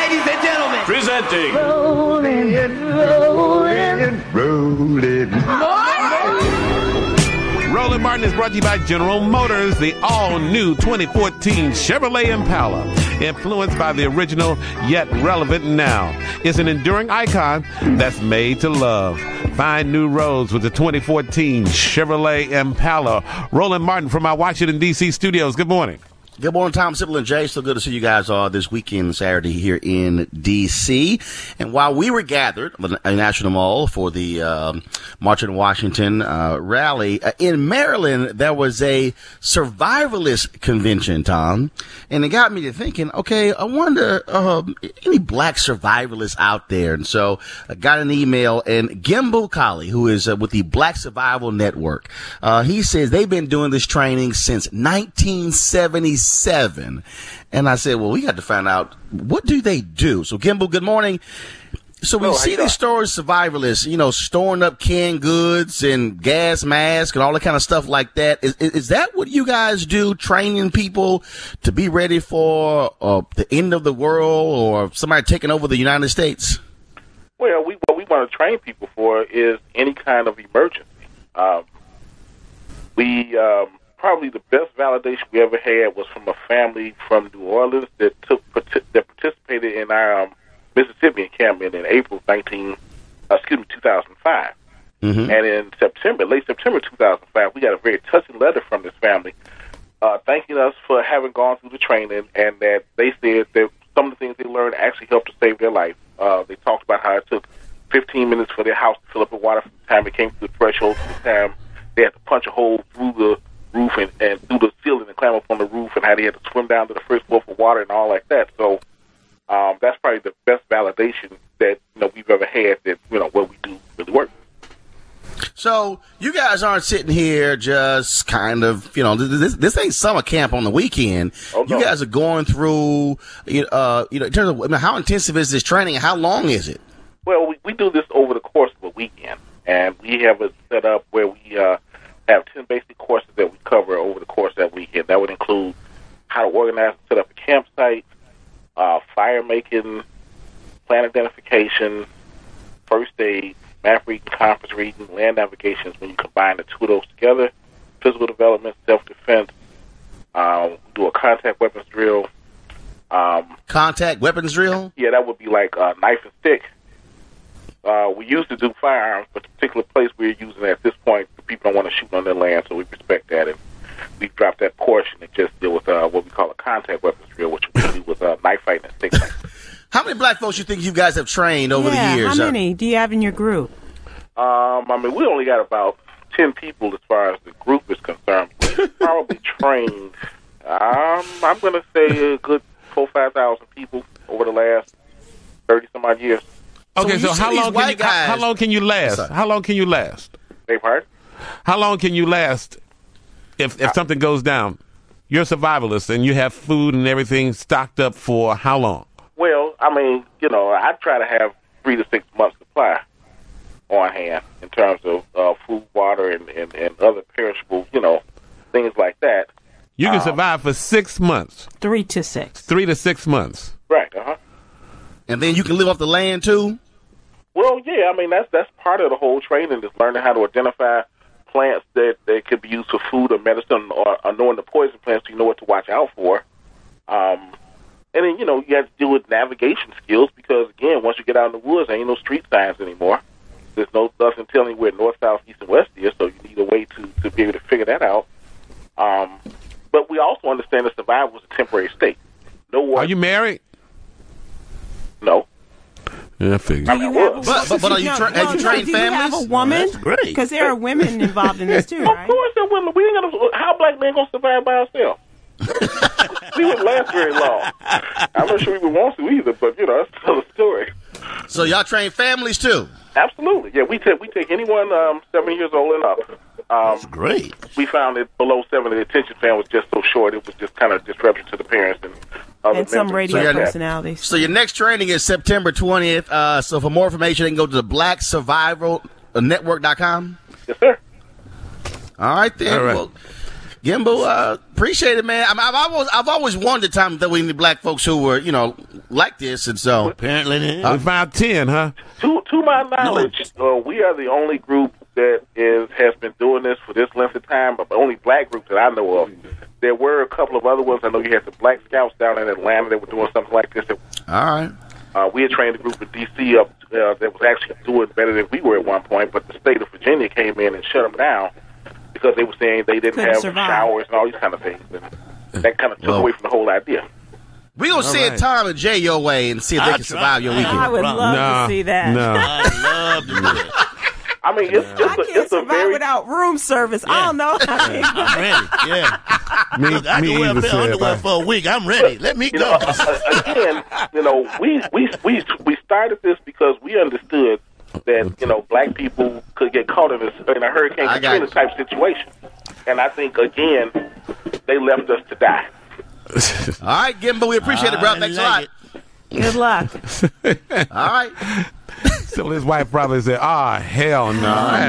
ladies and gentlemen. Presenting. Rolling. Roland Martin is brought to you by General Motors, the all-new 2014 Chevrolet Impala. Influenced by the original, yet relevant now. It's an enduring icon that's made to love. Find new roads with the 2014 Chevrolet Impala. Roland Martin from our Washington, D.C. studios. Good morning. Good morning, Tom, Sybil, and Jay. So good to see you guys all this weekend, Saturday, here in D.C. And while we were gathered at the National Mall for the March on Washington rally, in Maryland, there was a survivalist convention, Tom. And it got me to thinking, okay, I wonder, any black survivalists out there? And so I got an email, and Gimbu Kali, who is with the Black Survivalist Network, he says they've been doing this training since 1977. And I said, well, we got to find out, what do they do? So, Gimbu, good morning. So we see these stories, survivalists, storing up canned goods and gas masks and all that kind of stuff like that. Is that what you guys do, training people to be ready for the end of the world or somebody taking over the United States? Well, what we want to train people for is any kind of emergency. Probably the best validation we ever had was from a family from New Orleans that participated in our Mississippi encampment in April 2005. Mm-hmm. And in late September 2005, we got a very touching letter from this family thanking us for having gone through the training, and that they said that some of the things they learned actually helped to save their life. They talked about how it took 15 minutes for their house to fill up with water from the time it came to the threshold to the time they had to punch a hole through the roof and through the ceiling and climb up on the roof, and how they had to swim down to the first floor for water and all like that. So that's probably the best validation that we've ever had that what we do really works. So you guys aren't sitting here just kind of this ain't summer camp on the weekend. Oh, no. You guys are going through in terms of how intensive is this training and how long is it? Well, we do this over the course of a weekend, and we have it set up where we have 10 basic courses that we cover over the course of that weekend. That would include how to organize and set up a campsite, fire making, plan identification, first aid, map reading, conference reading, land navigations. When you combine the two of those together, physical development, self-defense, do a contact weapons drill. Contact weapons drill? Yeah, that would be like knife and stick. We used to do firearms, but the particular place we're using at this point, the people don't want to shoot on their land, so we respect that, and we've dropped that portion and just deal with what we call a contact weapons drill, which we do with knife fighting and stick fighting. How many black folks you think you guys have trained over the years? How many do you have in your group? We only got about 10 people as far as the group is concerned. We've probably trained, I'm going to say a good 4,000 or 5,000 people over the last 30-some-odd years. Okay, so how long can you last? How long can you last? Beg pardon? How long can you last if something goes down? You're a survivalist and you have food and everything stocked up for how long? Well, I try to have 3 to 6 months supply on hand in terms of food, water, and other perishable, things like that. You can survive for 6 months. 3 to 6. 3 to 6 months. Right, And then you can live off the land, too? Well, yeah, that's part of the whole training is learning how to identify plants that could be used for food or medicine, or knowing the poison plants so you know what to watch out for. And then, you have to deal with navigation skills because, again, once you get out in the woods, there ain't no street signs anymore. There's nothing telling you where north, south, east, and west is, so you need a way to be able to figure that out. But we also understand that survival is a temporary state. Are you married? No. Yeah, I figured. But have you trained families? Do you have a woman? That's great. Because there are women involved in this too, right? Of course there are women. We ain't gonna. How black men gonna survive by ourselves? We wouldn't last very long. I'm not sure we would want to either, but that's another story. So y'all train families too? Absolutely. Yeah, we take anyone 7 years old and up. That's great. We found that below 7, the attention span was just so short, it was just kind of disruption to the parents and other and some radio personalities. So your next training is September 20th. So for more information, they can go to the Black Survivalist Network.com. Yes, sir. All right, then. All right. Well, Gimbu, appreciate it, man. I've always wondered time that we need black folks who were, like this, and so apparently we found 10, huh? To my knowledge, we are the only group that has been doing this for this length of time, but the only black group that I know of. There were a couple of other ones. I know you had the Black Scouts down in Atlanta that were doing something like this. All right. We had trained a group in D.C. up that was actually doing better than we were at one point, but the state of Virginia came in and shut them down because they were saying they didn't have showers and all these kind of things. And that kind of took away from the whole idea. We're going to send Tom and Jay your way and see if they can survive your weekend. I would love to see that. No. I love to do that. I mean, I can't survive without room service. Yeah. I don't know. I'm ready. Yeah. I can wear bare underwear for a week. I'm ready. Let me go. Again, we started this because we understood that black people could get caught in a Hurricane Katrina type situation, and I think again they left us to die. All right, Gimbu, we appreciate it, bro. Thanks a lot. Good luck. All right. So his wife probably said, hell no. Nah.